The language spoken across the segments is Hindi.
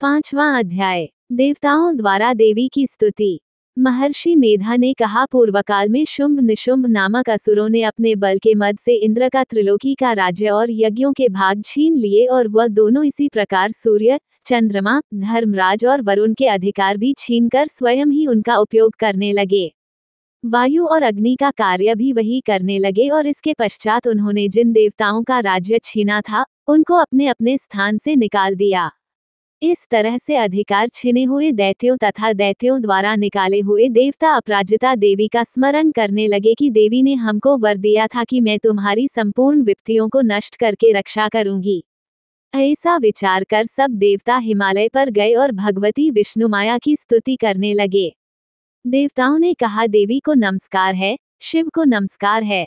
5वां अध्याय, देवताओं द्वारा देवी की स्तुति। महर्षि मेधा ने कहा, पूर्वकाल में शुंभ निशुंभ नामक असुरों ने अपने बल के मद से इंद्र का त्रिलोकी का राज्य और यज्ञों के भाग छीन लिए, और वह दोनों इसी प्रकार सूर्य, चंद्रमा, धर्मराज और वरुण के अधिकार भी छीनकर स्वयं ही उनका उपयोग करने लगे। वायु और अग्नि का कार्य भी वही करने लगे, और इसके पश्चात उन्होंने जिन देवताओं का राज्य छीना था उनको अपने अपने स्थान से निकाल दिया। इस तरह से अधिकार छिने हुए दैत्यों तथा दैत्यों द्वारा निकाले हुए देवता अपराजिता देवी का स्मरण करने लगे कि देवी ने हमको वर दिया था कि मैं तुम्हारी संपूर्ण विपत्तियों को नष्ट करके रक्षा करूंगी। ऐसा विचार कर सब देवता हिमालय पर गए और भगवती विष्णुमाया की स्तुति करने लगे। देवताओं ने कहा, देवी को नमस्कार है, शिव को नमस्कार है,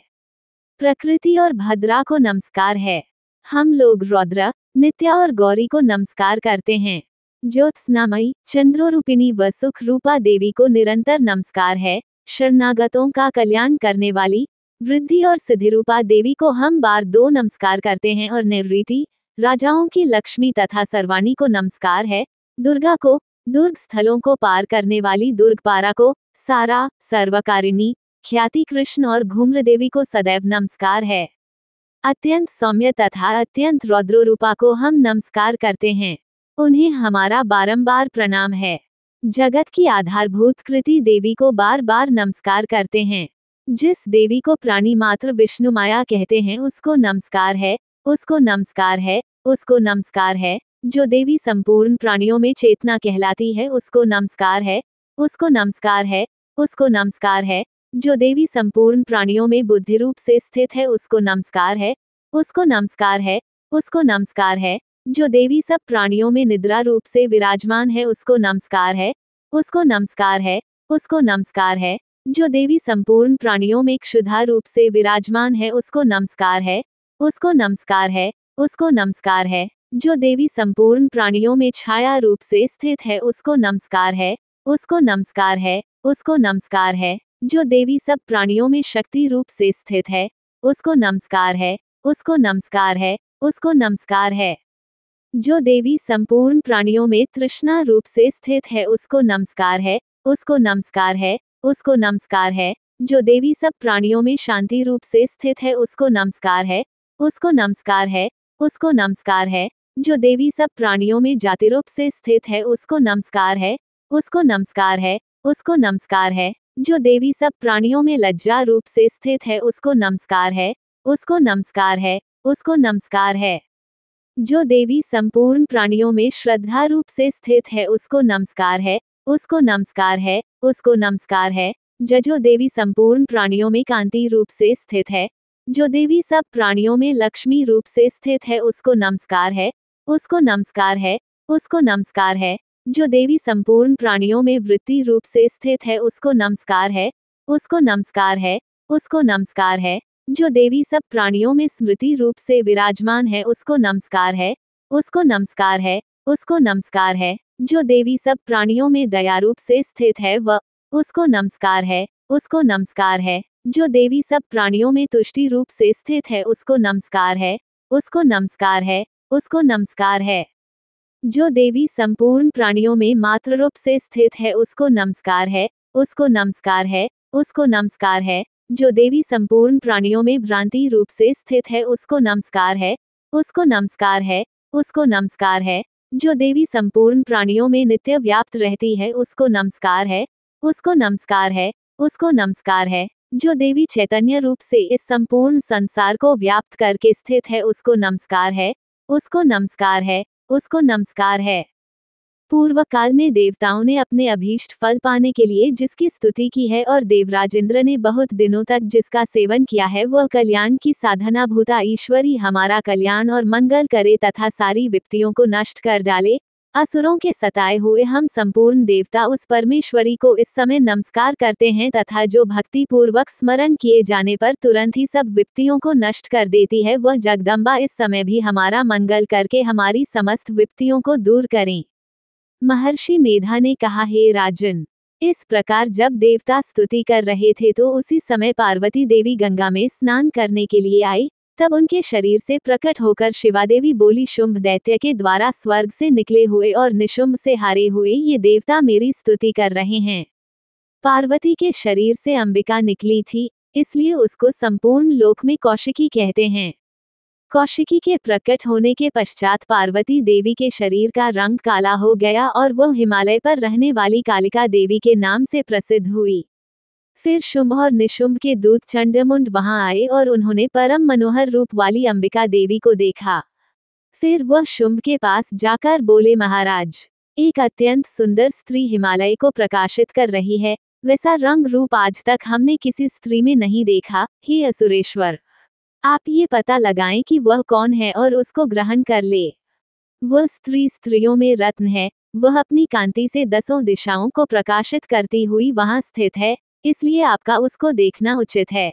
प्रकृति और भद्रा को नमस्कार है। हम लोग रौद्र, नित्या और गौरी को नमस्कार करते हैं। ज्योत्स्नामयी, चंद्रोरूपिणी व सुख रूपा देवी को निरंतर नमस्कार है। शरणागतों का कल्याण करने वाली वृद्धि और सिद्धिरूपा देवी को हम बार 2 नमस्कार करते हैं, और निर्वृति, राजाओं की लक्ष्मी तथा सर्वाणी को नमस्कार है। दुर्गा को, दुर्ग स्थलों को पार करने वाली दुर्गपारा को, सारा, सर्वकारिणी, ख्याति कृष्ण और घूम्र देवी को सदैव नमस्कार है। अत्यंत सौम्य तथा अत्यंत रौद्रोरूपा को हम नमस्कार करते हैं, उन्हें हमारा बारंबार प्रणाम है। जगत की आधारभूत कृति देवी को बार बार नमस्कार करते हैं। जिस देवी को प्राणी मात्र विष्णु माया कहते हैं उसको नमस्कार है, उसको नमस्कार है, उसको नमस्कार है। जो देवी संपूर्ण प्राणियों में चेतना कहलाती है उसको नमस्कार है, उसको नमस्कार है, उसको नमस्कार है। जो देवी संपूर्ण प्राणियों में बुद्धि रूप से स्थित है उसको नमस्कार है, उसको नमस्कार है, उसको नमस्कार है। जो देवी सब प्राणियों में निद्रा रूप से विराजमान है उसको नमस्कार है, उसको नमस्कार है, उसको नमस्कार है। जो देवी संपूर्ण प्राणियों में क्षुधा रूप से विराजमान है उसको नमस्कार है, उसको नमस्कार है, उसको नमस्कार है। जो देवी संपूर्ण प्राणियों में छाया रूप से स्थित है उसको नमस्कार है, उसको नमस्कार है, उसको नमस्कार है। जो देवी सब प्राणियों में शक्ति रूप से स्थित है उसको नमस्कार है, उसको नमस्कार है, उसको नमस्कार है। जो देवी संपूर्ण प्राणियों में तृष्णा रूप से स्थित है उसको नमस्कार है, उसको नमस्कार है, उसको नमस्कार है। जो देवी सब प्राणियों में शांति रूप से स्थित है उसको नमस्कार है, उसको नमस्कार है, उसको नमस्कार है। जो देवी सब प्राणियों में जाति रूप से स्थित है उसको नमस्कार है, उसको नमस्कार है, उसको नमस्कार है। जो देवी सब प्राणियों में लज्जा रूप से स्थित है उसको नमस्कार है, उसको नमस्कार है, उसको नमस्कार है। जो देवी संपूर्ण प्राणियों में श्रद्धा रूप से स्थित है उसको नमस्कार है, उसको नमस्कार है, उसको नमस्कार है। जो देवी संपूर्ण प्राणियों में कांति रूप से स्थित है, जो देवी सब प्राणियों में लक्ष्मी रूप से स्थित है उसको नमस्कार है, उसको नमस्कार है, उसको नमस्कार है। जो देवी संपूर्ण प्राणियों में वृत्ति रूप से स्थित है उसको नमस्कार है, उसको नमस्कार है, उसको नमस्कार है। जो देवी सब प्राणियों में स्मृति रूप से विराजमान है उसको नमस्कार है, उसको नमस्कार है, उसको नमस्कार है। जो देवी सब प्राणियों में दया रूप से स्थित है वह उसको नमस्कार है, उसको नमस्कार है। जो देवी सब प्राणियों में तुष्टि रूप से स्थित है उसको नमस्कार है, उसको नमस्कार है, उसको नमस्कार है। जो देवी संपूर्ण प्राणियों में मात्र रूप से स्थित है उसको नमस्कार है, उसको नमस्कार है, उसको नमस्कार है। जो देवी संपूर्ण प्राणियों में भ्रांति रूप से स्थित है उसको नमस्कार है, उसको नमस्कार है, उसको नमस्कार है। जो देवी संपूर्ण प्राणियों में नित्य व्याप्त रहती है उसको नमस्कार है, उसको नमस्कार है, उसको नमस्कार है। जो देवी चैतन्य रूप से इस संपूर्ण संसार को व्याप्त करके स्थित है उसको नमस्कार है, उसको नमस्कार है, उसको नमस्कार है। पूर्व काल में देवताओं ने अपने अभीष्ट फल पाने के लिए जिसकी स्तुति की है, और देवराज इंद्र ने बहुत दिनों तक जिसका सेवन किया है, वह कल्याण की साधना भूता ईश्वरी हमारा कल्याण और मंगल करे तथा सारी विपत्तियों को नष्ट कर डाले। असुरों के सताए हुए हम संपूर्ण देवता उस परमेश्वरी को इस समय नमस्कार करते हैं, तथा जो भक्ति पूर्वक स्मरण किए जाने पर तुरंत ही सब विपत्तियों को नष्ट कर देती है, वह जगदम्बा इस समय भी हमारा मंगल करके हमारी समस्त विपत्तियों को दूर करें। महर्षि मेधा ने कहा, हे राजन, इस प्रकार जब देवता स्तुति कर रहे थे तो उसी समय पार्वती देवी गंगा में स्नान करने के लिए आई, तब उनके शरीर से प्रकट होकर शिवादेवी बोली, शुंभ दैत्य के द्वारा स्वर्ग से निकले हुए और निशुंभ से हारे हुए ये देवता मेरी स्तुति कर रहे हैं। पार्वती के शरीर से अंबिका निकली थी, इसलिए उसको संपूर्ण लोक में कौशिकी कहते हैं। कौशिकी के प्रकट होने के पश्चात पार्वती देवी के शरीर का रंग काला हो गया और वह हिमालय पर रहने वाली कालिका देवी के नाम से प्रसिद्ध हुई। फिर शुंभ और निशुंभ के दूत चंडमुंड वहां आए और उन्होंने परम मनोहर रूप वाली अंबिका देवी को देखा। फिर वह शुंभ के पास जाकर बोले, महाराज, एक अत्यंत सुंदर स्त्री हिमालय को प्रकाशित कर रही है, वैसा रंग रूप आज तक हमने किसी स्त्री में नहीं देखा। हे असुरेश्वर, आप ये पता लगाएं कि वह कौन है और उसको ग्रहण कर ले। वह स्त्री स्त्रियों में रत्न है, वह अपनी कांति से 10 दिशाओं को प्रकाशित करती हुई वहां स्थित है, इसलिए आपका उसको देखना उचित है।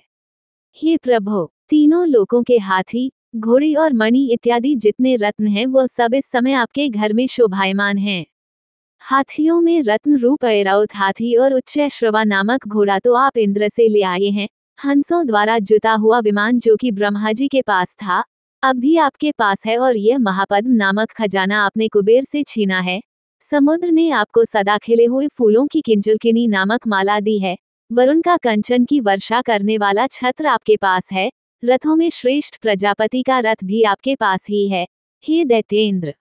हे प्रभु, तीनों लोकों के हाथी, घोड़ी और मणि इत्यादि जितने रत्न हैं वह सब इस समय आपके घर में शोभायमान हैं। हाथियों में रत्न रूप ऐरावत हाथी और उच्चैश्रवा नामक घोड़ा तो आप इंद्र से ले आए हैं। हंसों द्वारा जुता हुआ विमान जो कि ब्रह्मा जी के पास था, अब भी आपके पास है, और यह महापद्म नामक खजाना आपने कुबेर से छीना है। समुद्र ने आपको सदा खिले हुए फूलों की किंजलकिनी नामक माला दी है। वरुण का कंचन की वर्षा करने वाला छत्र आपके पास है। रथों में श्रेष्ठ प्रजापति का रथ भी आपके पास ही है। हे दैत्येंद्र,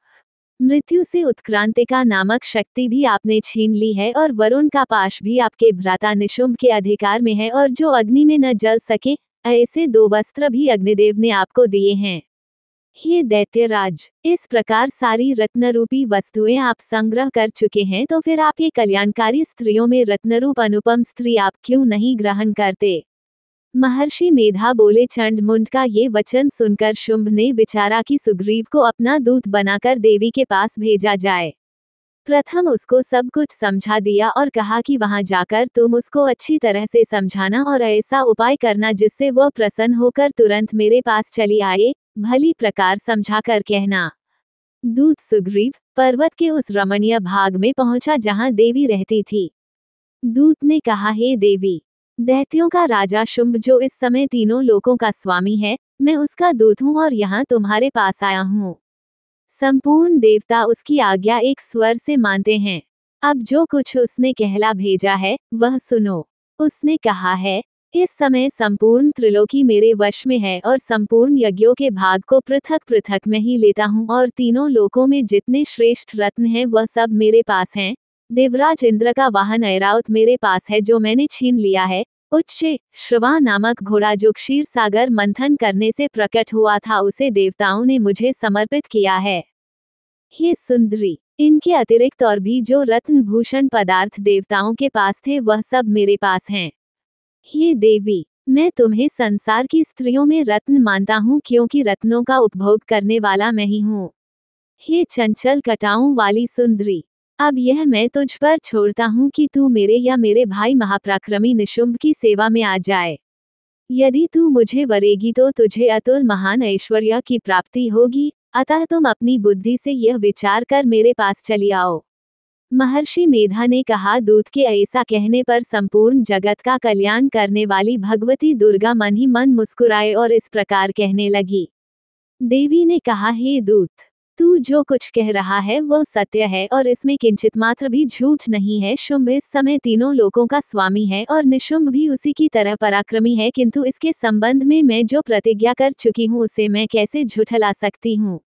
मृत्यु से उत्क्रांतिका नामक शक्ति भी आपने छीन ली है, और वरुण का पाश भी आपके भ्राता निशुंभ के अधिकार में है, और जो अग्नि में न जल सके ऐसे 2 वस्त्र भी अग्निदेव ने आपको दिए हैं। हे दैत्यराज, इस प्रकार सारी रत्नरूपी वस्तुएं आप संग्रह कर चुके हैं, तो फिर आप ये कल्याणकारी स्त्रियों में रत्नरूप अनुपम स्त्री आप क्यों नहीं ग्रहण करते? महर्षि मेधा बोले, चंडमुंड का ये वचन सुनकर शुंभ ने विचारा कि सुग्रीव को अपना दूत बनाकर देवी के पास भेजा जाए। प्रथम उसको सब कुछ समझा दिया और कहा कि वहां जाकर तुम उसको अच्छी तरह से समझाना और ऐसा उपाय करना जिससे वह प्रसन्न होकर तुरंत मेरे पास चली आए। भली प्रकार समझाकर कहना। दूत सुग्रीव पर्वत के उस रमणीय भाग में पहुंचा जहां देवी रहती थी। दूत ने कहा, हे देवी, दैत्यों का राजा शुंभ जो इस समय तीनों लोकों का स्वामी है, मैं उसका दूत हूँ और यहाँ तुम्हारे पास आया हूँ। संपूर्ण देवता उसकी आज्ञा एक स्वर से मानते हैं। अब जो कुछ उसने कहला भेजा है वह सुनो। उसने कहा है, इस समय संपूर्ण त्रिलोकी मेरे वश में है और संपूर्ण यज्ञों के भाग को पृथक पृथक मैं ही लेता हूँ, और तीनों लोकों में जितने श्रेष्ठ रत्न हैं वह सब मेरे पास हैं। देवराज इंद्र का वाहन ऐरावत मेरे पास है जो मैंने छीन लिया है। उच्च श्रवा नामक घोड़ा जो क्षीर सागर मंथन करने से प्रकट हुआ था उसे देवताओं ने मुझे समर्पित किया है। हे सुंदरी, इनके अतिरिक्त और भी जो रत्न भूषण पदार्थ देवताओं के पास थे वह सब मेरे पास हैं। हे देवी, मैं तुम्हें संसार की स्त्रियों में रत्न मानता हूँ क्योंकि रत्नों का उपभोग करने वाला मैं ही हूँ। हे चंचल कटाओं वाली सुंदरी, अब यह मैं तुझ पर छोड़ता हूँ कि तू मेरे या मेरे भाई महापराक्रमी निशुंभ की सेवा में आ जाए। यदि तू मुझे वरेगी तो तुझे अतुल महान ऐश्वर्य की प्राप्ति होगी, अतः तुम अपनी बुद्धि से यह विचार कर मेरे पास चली आओ। महर्षि मेधा ने कहा, दूत के ऐसा कहने पर संपूर्ण जगत का कल्याण करने वाली भगवती दुर्गा मन ही मन मुस्कुराए और इस प्रकार कहने लगी। देवी ने कहा, हे दूत, तू जो कुछ कह रहा है वह सत्य है और इसमें किंचित मात्र भी झूठ नहीं है। शुंभ इस समय तीनों लोकों का स्वामी है और निशुंभ भी उसी की तरह पराक्रमी है, किंतु इसके संबंध में मैं जो प्रतिज्ञा कर चुकी हूँ उसे मैं कैसे झुठला सकती हूँ।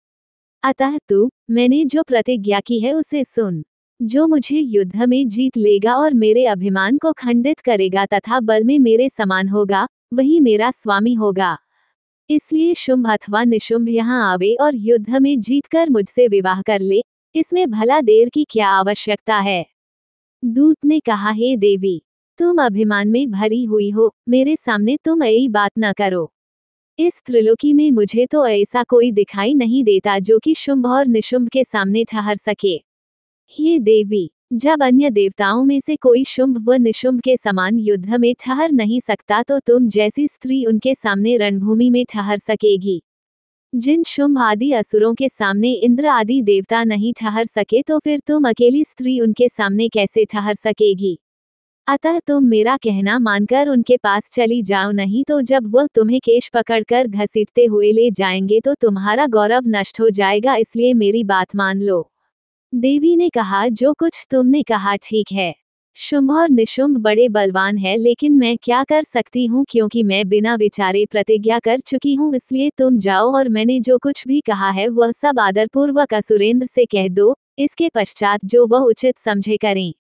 अतः तू मैंने जो प्रतिज्ञा की है उसे सुन। जो मुझे युद्ध में जीत लेगा और मेरे अभिमान को खंडित करेगा तथा बल में मेरे समान होगा, वही मेरा स्वामी होगा। इसलिए शुंभ अथवा निशुंभ यहाँ आवे और युद्ध में जीतकर मुझसे विवाह कर ले, इसमें भला देर की क्या आवश्यकता है। दूत ने कहा, हे देवी, तुम अभिमान में भरी हुई हो, मेरे सामने तुम यही बात न करो। इस त्रिलोकी में मुझे तो ऐसा कोई दिखाई नहीं देता जो कि शुंभ और निशुंभ के सामने ठहर सके। हे देवी, जब अन्य देवताओं में से कोई शुंभ व निशुंभ के समान युद्ध में ठहर नहीं सकता तो तुम जैसी स्त्री उनके सामने रणभूमि में ठहर सकेगी। जिन शुंभ आदि असुरों के सामने इंद्र आदि देवता नहीं ठहर सके तो फिर तुम अकेली स्त्री उनके सामने कैसे ठहर सकेगी। अतः तुम मेरा कहना मानकर उनके पास चली जाओ, नहीं तो जब वह तुम्हें केश पकड़कर घसीटते हुए ले जाएंगे तो तुम्हारा गौरव नष्ट हो जाएगा, इसलिए मेरी बात मान लो। देवी ने कहा, जो कुछ तुमने कहा ठीक है। शुंभ और निशुंभ बड़े बलवान हैं, लेकिन मैं क्या कर सकती हूँ, क्योंकि मैं बिना विचारे प्रतिज्ञा कर चुकी हूँ। इसलिए तुम जाओ और मैंने जो कुछ भी कहा है वह सब आदरपूर्वक असुरेंद्र से कह दो। इसके पश्चात जो वह उचित समझे करें।